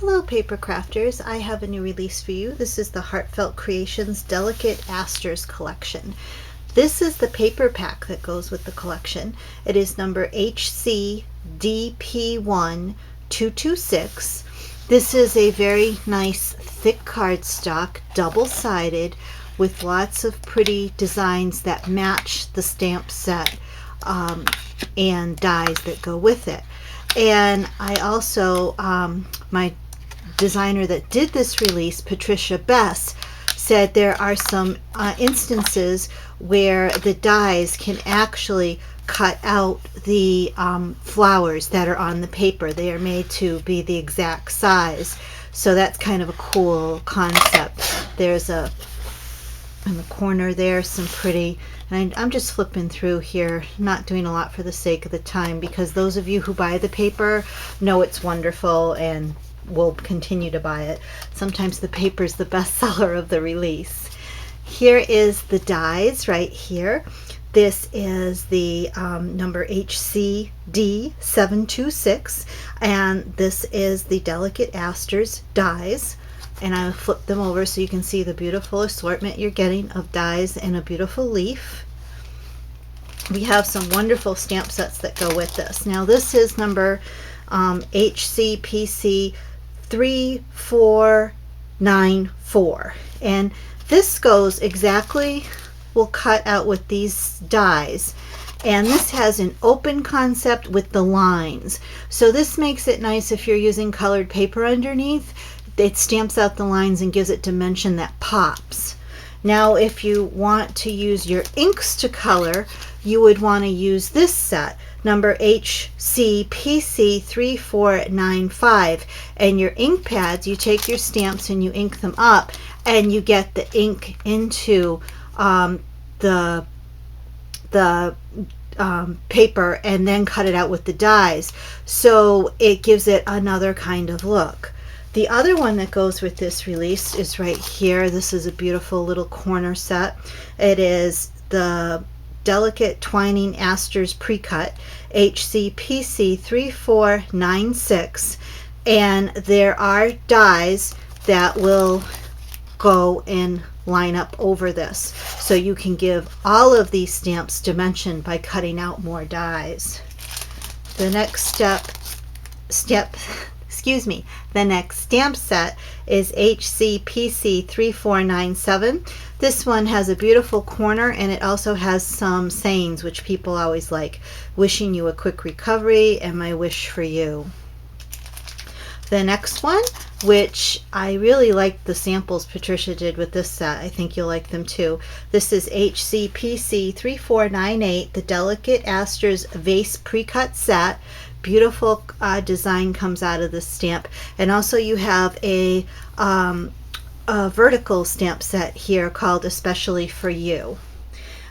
Hello paper crafters, I have a new release for you. This is the Heartfelt Creations Delicate Asters collection. This is the paper pack that goes with the collection. It is number HCDP1226. This is a very nice thick cardstock, double-sided, with lots of pretty designs that match the stamp set and dies that go with it. And I also, my designer that did this release, Patricia Bess, said there are some instances where the dies can actually cut out the flowers that are on the paper. They are made to be the exact size. So that's kind of a cool concept. There's a, in the corner there, some pretty, and I'm just flipping through here, not doing a lot for the sake of the time, because those of you who buy the paper know it's wonderful and will continue to buy it. Sometimes the paper is the best seller of the release. Here is the dies right here. This is the number HCD726, and this is the Delicate Asters dies. And I'll flip them over so you can see the beautiful assortment you're getting of dies and a beautiful leaf. We have some wonderful stamp sets that go with this. Now this is number HCPC 3494, and this goes exactly, will cut out with these dies, and this has an open concept with the lines, so this makes it nice if you're using colored paper underneath. It stamps out the lines and gives it dimension that pops. Now if you want to use your inks to color, you would want to use this set, number HCPC 3495, and your ink pads, you take your stamps and you ink them up, and you get the ink into the paper and then cut it out with the dies, so it gives it another kind of look. The other one that goes with this release is right here. This is a beautiful little corner set. It is the Delicate Twining Asters Pre-Cut, HCPC 3496, and there are dies that will go and line up over this, so you can give all of these stamps dimension by cutting out more dies. The next the next stamp set is HCPC 3497. This one has a beautiful corner, and it also has some sayings which people always like. Wishing you a quick recovery and my wish for you. The next one, which I really like the samples Patricia did with this set. I think you'll like them too. This is HCPC 3498, the Delicate Asters Vase Pre-Cut Set. Beautiful design comes out of this stamp, and also you have a vertical stamp set here called Especially for You.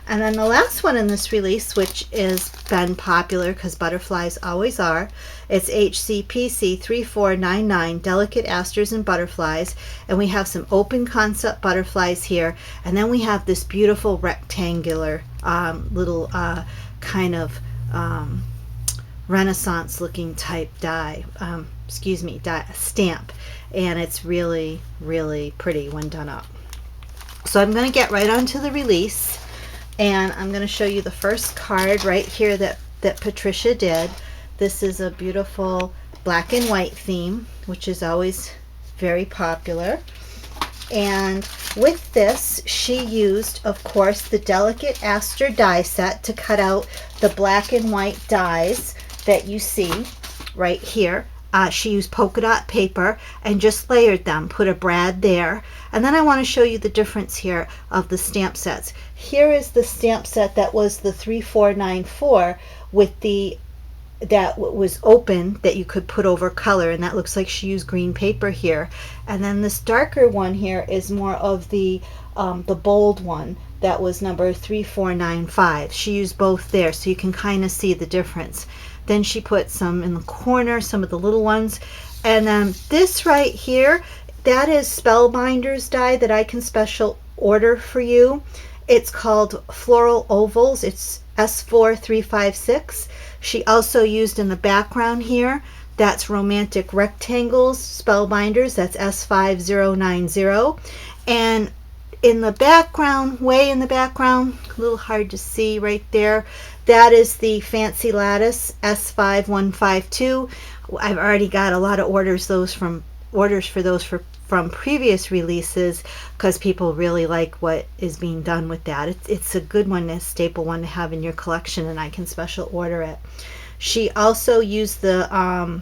And then the last one in this release, which has been popular because butterflies always are, it's HCPC 3499, Delicate Asters and Butterflies, and we have some open concept butterflies here, and then we have this beautiful rectangular little kind of Renaissance looking type die, stamp, and it's really, really pretty when done up. So I'm going to get right onto the release, and I'm going to show you the first card right here that Patricia did. This is a beautiful black and white theme, which is always very popular. And with this, she used, of course, the Delicate Aster die set to cut out the black and white dies that you see right here. She used polka dot paper and just layered them, put a brad there. And then I want to show you the difference here of the stamp sets. Here is the stamp set that was the 3494 with the that was open that you could put over color, and that looks like she used green paper here. And then this darker one here is more of the bold one that was number 3495. She used both there, so you can kind of see the difference. Then she put some in the corner, some of the little ones. And then this right here, that is Spellbinder's die that I can special order for you. It's called Floral Ovals. It's S4356. She also used in the background here That's Romantic Rectangles Spellbinders. That's S5090. And in the background, way in the background, a little hard to see right there, that is the Fancy Lattice S5152. I've already got a lot of orders for those from previous releases because people really like what is being done with that. It's a good one, a staple one to have in your collection, and I can special order it. She also used the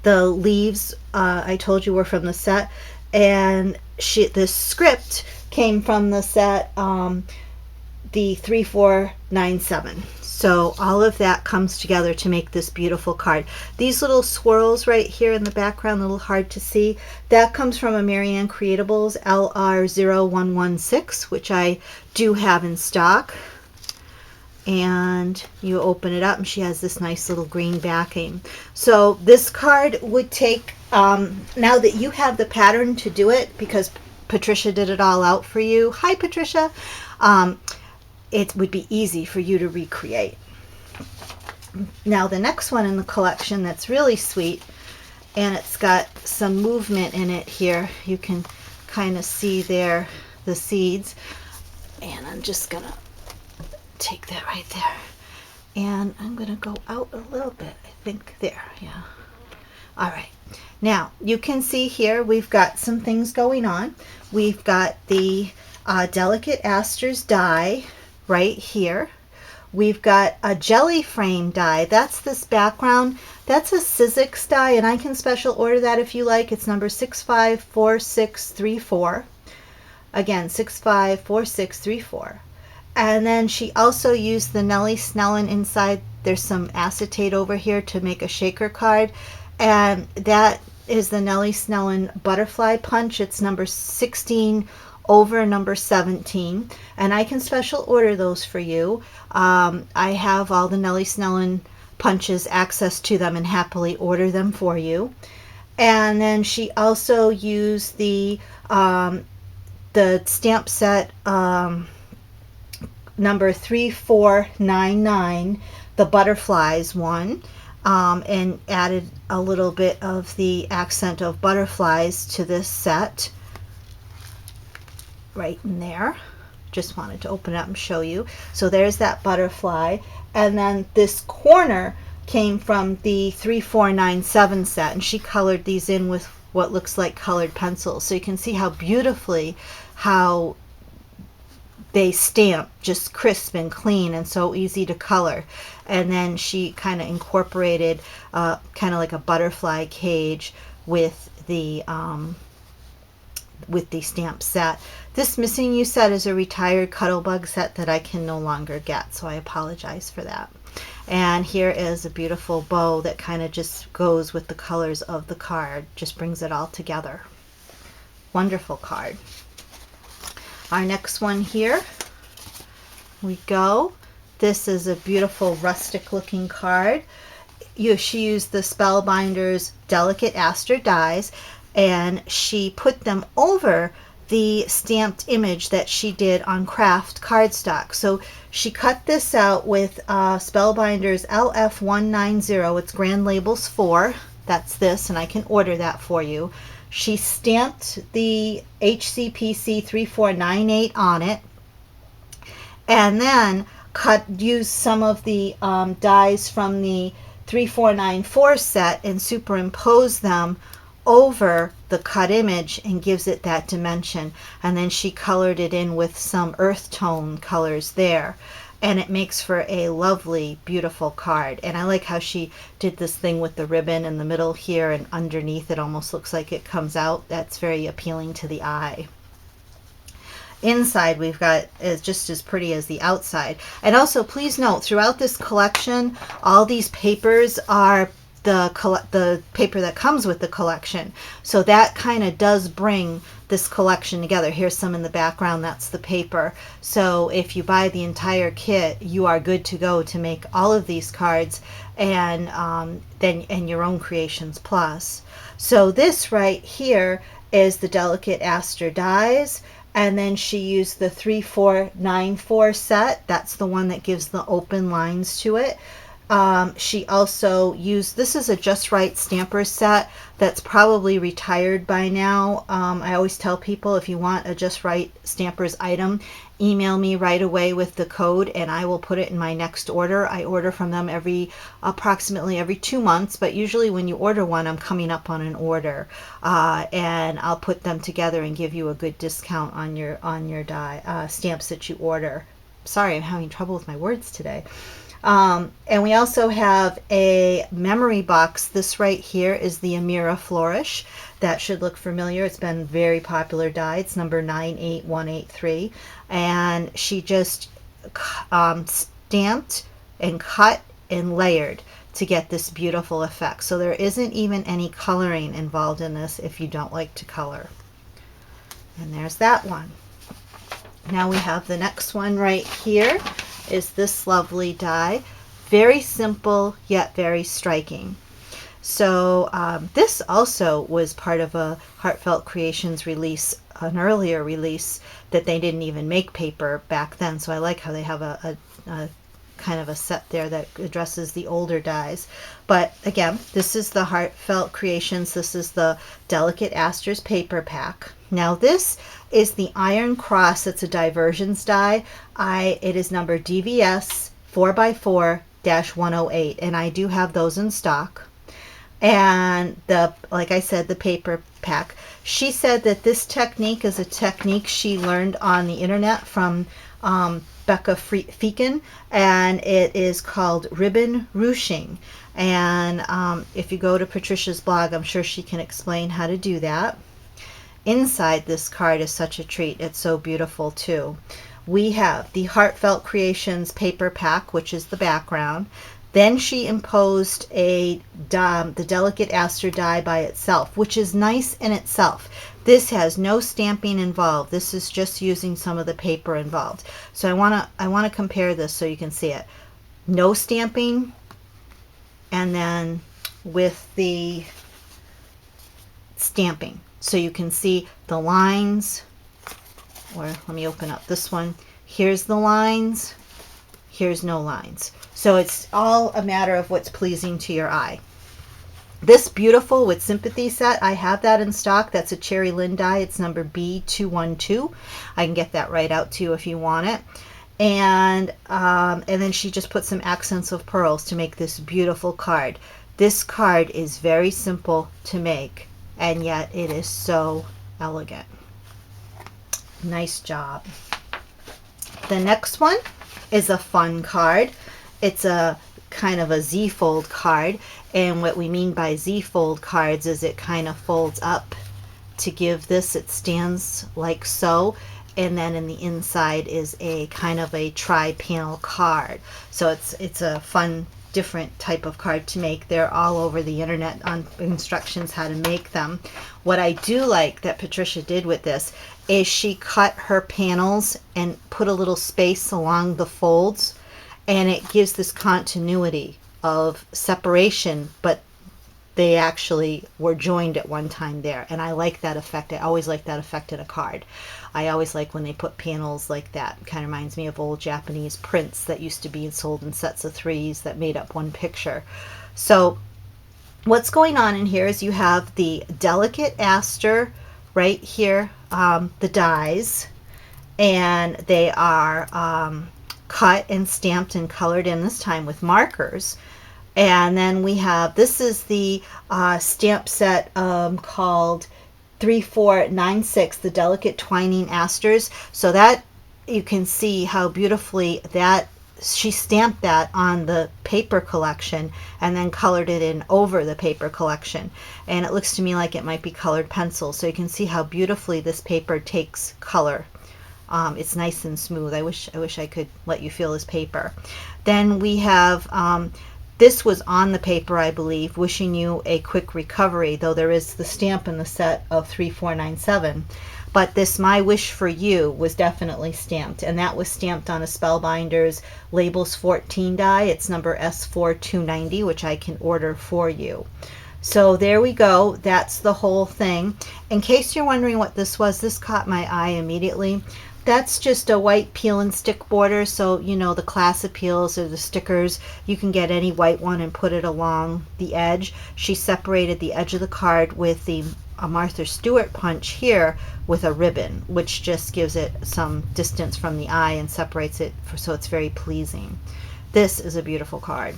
leaves I told you were from the set, and the script came from the set, the 3497. So all of that comes together to make this beautiful card. These little swirls right here in the background, a little hard to see, that comes from a Marianne Creatables LR0116, which I do have in stock. And you open it up and she has this nice little green backing. So this card would take, now that you have the pattern to do it, because Patricia did it all out for you. Hi, Patricia. It would be easy for you to recreate. Now the next one in the collection that's really sweet, and it's got some movement in it here. You can kind of see there the seeds, and I'm just gonna take that right there, and I'm gonna go out a little bit, I think there, yeah. All right, now you can see here we've got some things going on. We've got the Delicate Asters die right here. We've got a jelly frame die. That's this background. That's a Sizzix die, and I can special order that if you like. It's number 654634. Again, 654634. And then she also used the Nellie Snellen inside. There's some acetate over here to make a shaker card, and that is the Nellie Snellen Butterfly Punch. It's number 16 over number 17, and I can special order those for you. I have all the Nellie Snellen punches, access to them, and happily order them for you. And then she also used the stamp set number 3499, the butterflies one, and added a little bit of the accent of butterflies to this set right in there. Just wanted to open it up and show you. So there's that butterfly, and then this corner came from the 3497 set, and she colored these in with what looks like colored pencils, so you can see how beautifully how they stamp, just crisp and clean and so easy to color. And then she kind of incorporated kind of like a butterfly cage with the stamp set. This Missing You set is a retired Cuttlebug set that I can no longer get, so I apologize for that. And here is a beautiful bow that kind of just goes with the colors of the card, just brings it all together. Wonderful card. Our next one here we go. This is a beautiful rustic looking card. She used the Spellbinders Delicate Aster dies, and she put them over the stamped image that she did on craft cardstock. So she cut this out with Spellbinders LF190. It's Grand Labels 4. That's this, and I can order that for you. She stamped the HCPC 3498 on it, and then used some of the dies from the 3494 set and superimposed them over the cut image and gives it that dimension. And then she colored it in with some earth tone colors there, and it makes for a lovely, beautiful card. And I like how she did this thing with the ribbon in the middle here, and underneath it almost looks like it comes out. That's very appealing to the eye. Inside we've got is just as pretty as the outside. And also please note, throughout this collection, all these papers are the paper that comes with the collection. So that kind of does bring this collection together. Here's some in the background, that's the paper. So if you buy the entire kit, you are good to go to make all of these cards and your own creations plus. So this right here is the Delicate Aster dies, and then she used the 3494 set. That's the one that gives the open lines to it. She also used, this is a Just Right Stampers set that's probably retired by now. I always tell people, if you want a Just Right Stampers item, email me right away with the code and I will put it in my next order. I order from them approximately every 2 months, but usually when you order one, I'm coming up on an order, and I'll put them together and give you a good discount on your die stamps that you order. Sorry, I'm having trouble with my words today. And we also have a memory box. This right here is the Amira Flourish. That should look familiar. It's been a very popular die. It's number 98183. And she just stamped and cut and layered to get this beautiful effect. So there isn't even any coloring involved in this if you don't like to color. And there's that one. Now we have the next one right here is this lovely die. Very simple yet very striking. So this also was part of a Heartfelt Creations release, an earlier release that they didn't even make paper back then. So I like how they have a kind of a set there that addresses the older dies. But again, this is the Heartfelt Creations. This is the Delicate Asters paper pack. Now this is the Iron Cross. It's a diversions die. It is number DVS 4x4-108, and I do have those in stock. And like I said, the paper pack. She said that this technique is a technique she learned on the internet from Becca Feeken, and it is called ribbon ruching. And if you go to Patricia's blog, I'm sure she can explain how to do that. Inside this card is such a treat. It's so beautiful too. We have the Heartfelt Creations paper pack, which is the background. Then she imposed the Delicate Aster die by itself, which is nice in itself. This has no stamping involved. This is just using some of the paper involved. So I wanna compare this so you can see it. No stamping, and then with the stamping. So you can see the lines, or let me open up this one. Here's the lines, here's no lines. So it's all a matter of what's pleasing to your eye. This Beautiful with Sympathy set, I have that in stock. That's a Cherry Lynn die. It's number B212. I can get that right out to you if you want it. And then she just put some accents of pearls to make this beautiful card. This card is very simple to make, and yet it is so elegant. Nice job. The next one is a fun card. It's a kind of a Z-fold card, and what we mean by Z-fold cards is it kind of folds up to give this, it stands like so, and then in the inside is a kind of a tri-panel card. So it's a fun, different type of card to make. They're all over the internet on instructions how to make them. What I do like that Patricia did with this is she cut her panels and put a little space along the folds, and it gives this continuity of separation, but they actually were joined at one time there. And I like that effect. I always like that effect in a card. I always like when they put panels like that. It kind of reminds me of old Japanese prints that used to be sold in sets of 3s that made up one picture. So what's going on in here is you have the Delicate Aster right here, the dies, and they are cut and stamped and colored in, this time with markers. And then we have, this is the stamp set called 3496, the Delicate Twining Asters. So that, you can see how beautifully that she stamped that on the paper collection and then colored it in over the paper collection. And it looks to me like it might be colored pencil. So you can see how beautifully this paper takes color. It's nice and smooth. I wish I could let you feel this paper. Then we have, this was on the paper, I believe, wishing you a quick recovery, though there is the stamp in the set of 3497. But this My Wish for You was definitely stamped, and that was stamped on a Spellbinders Labels 14 die. It's number S4290, which I can order for you. So there we go. That's the whole thing. In case you're wondering what this was, this caught my eye immediately. that's just a white peel and stick border. So, you know, the class appeals or the stickers, you can get any white one and put it along the edge. She separated the edge of the card with the Martha Stewart punch here with a ribbon, which just gives it some distance from the eye and separates it so it's very pleasing. This is a beautiful card.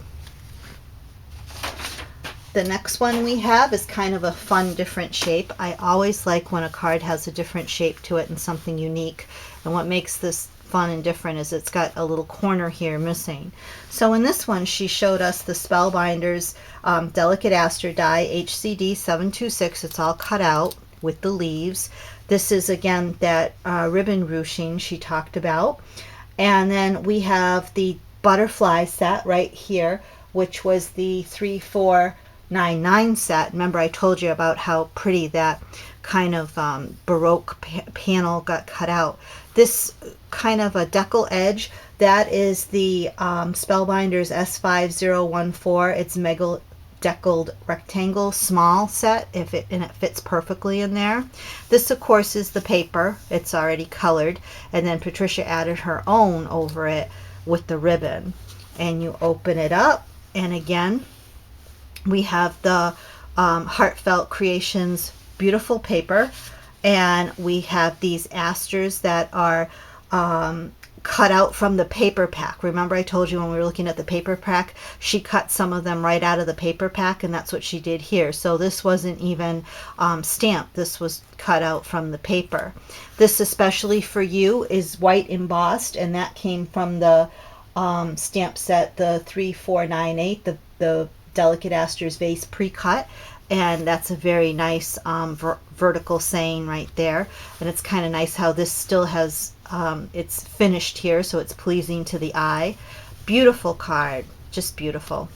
The next one we have is kind of a fun, different shape. I always like when a card has a different shape to it and something unique. And what makes this fun and different is it's got a little corner here missing. So in this one, she showed us the Spellbinders Delicate Aster die, HCD 726. It's all cut out with the leaves. This is, again, that ribbon ruching she talked about. And then we have the butterfly set right here, which was the 3499 set. Remember, I told you about how pretty that kind of Baroque panel got cut out. This kind of a decal edge, that is the Spellbinders S5014. It's mega deckled rectangle small set, and it fits perfectly in there. This, of course, is the paper. It's already colored, and then Patricia added her own over it with the ribbon. And you open it up, and again, we have the Heartfelt Creations beautiful paper, and we have these asters that are cut out from the paper pack. Remember, I told you when we were looking at the paper pack, she cut some of them right out of the paper pack, and that's what she did here. So this wasn't even stamped. This was cut out from the paper. This, especially for you, is white embossed, and that came from the stamp set, the 3498, the Delicate Asters Vase pre-cut. And that's a very nice vertical saying right there. And it's kind of nice how this still has, it's finished here, so it's pleasing to the eye. Beautiful card, just beautiful.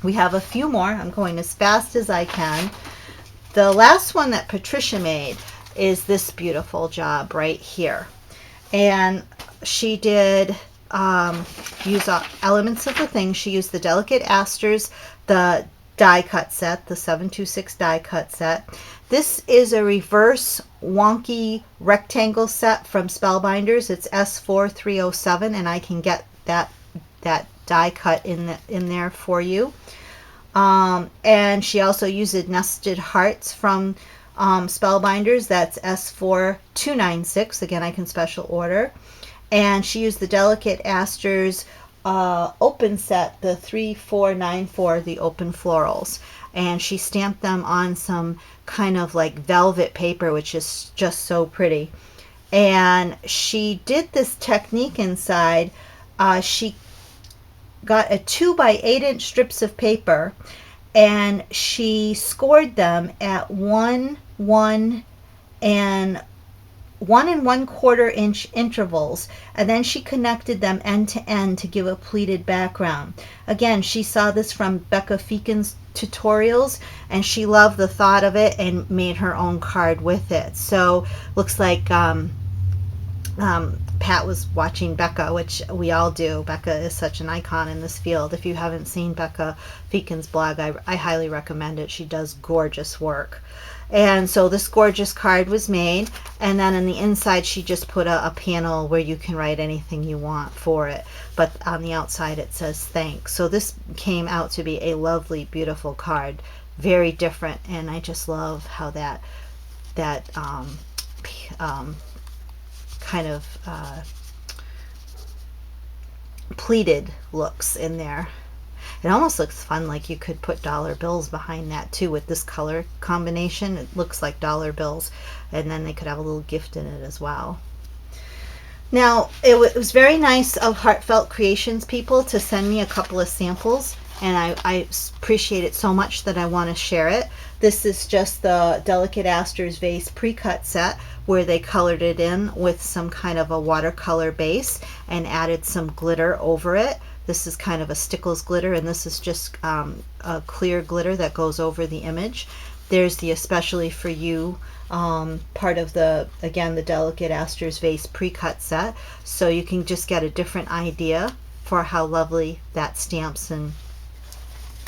We have a few more. I'm going as fast as I can. The last one that Patricia made is this beautiful job right here. And she did use elements of the thing. She used the Delicate Asters, the die cut set, the 726 die cut set. This is a reverse wonky rectangle set from Spellbinders. It's S4307, and I can get that die cut in there for you. And she also used nested hearts from Spellbinders. That's S4296. Again, I can special order. And she used the Delicate Asters open set, the 3494, the open florals, and she stamped them on some kind of like velvet paper, which is just so pretty. And she did this technique inside. She got a 2 by 8 inch strips of paper, and she scored them at 1 and 1 1/4 inch intervals, and then she connected them end to end to give a pleated background. Again, she saw this from Becca Feakin's tutorials, and she loved the thought of it and made her own card with it. So looks like Pat was watching Becca, which we all do. Becca is such an icon in this field. If you haven't seen Becca Feakin's blog, I highly recommend it. She does gorgeous work. And so this gorgeous card was made, and then on the inside she just put a panel where you can write anything you want for it, but on the outside it says thanks. So this came out to be a lovely, beautiful card, very different, and I just love how that kind of pleated looks in there. It almost looks fun, like you could put dollar bills behind that too with this color combination. It looks like dollar bills, and then they could have a little gift in it as well. Now, it was very nice of Heartfelt Creations people to send me a couple of samples, and I appreciate it so much that I want to share it. This is just the Delicate Asters Vase pre-cut set, where they colored it in with some kind of a watercolor base and added some glitter over it. This is kind of a Stickles glitter, and this is just a clear glitter that goes over the image. There's the especially for you part of the, again, the Delicate Asters Vase pre-cut set, so you can just get a different idea for how lovely that stamps and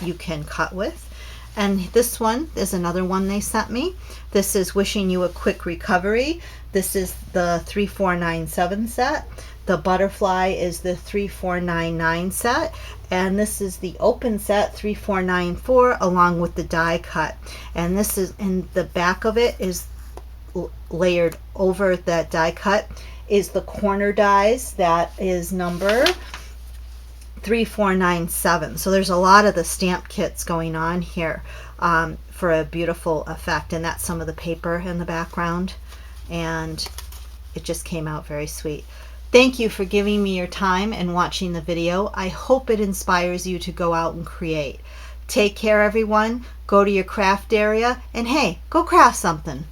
you can cut with. And this one is another one they sent me. This is Wishing You a Quick Recovery. This is the 3497 set. The butterfly is the 3499 set, and this is the open set 3494 along with the die cut. And this is in the back of it is layered over that die cut is the corner dies, that is number 3497. So there's a lot of the stamp kits going on here for a beautiful effect, and that's some of the paper in the background, and it just came out very sweet. Thank you for giving me your time and watching the video. I hope it inspires you to go out and create. Take care, everyone. Go to your craft area, and hey, go craft something.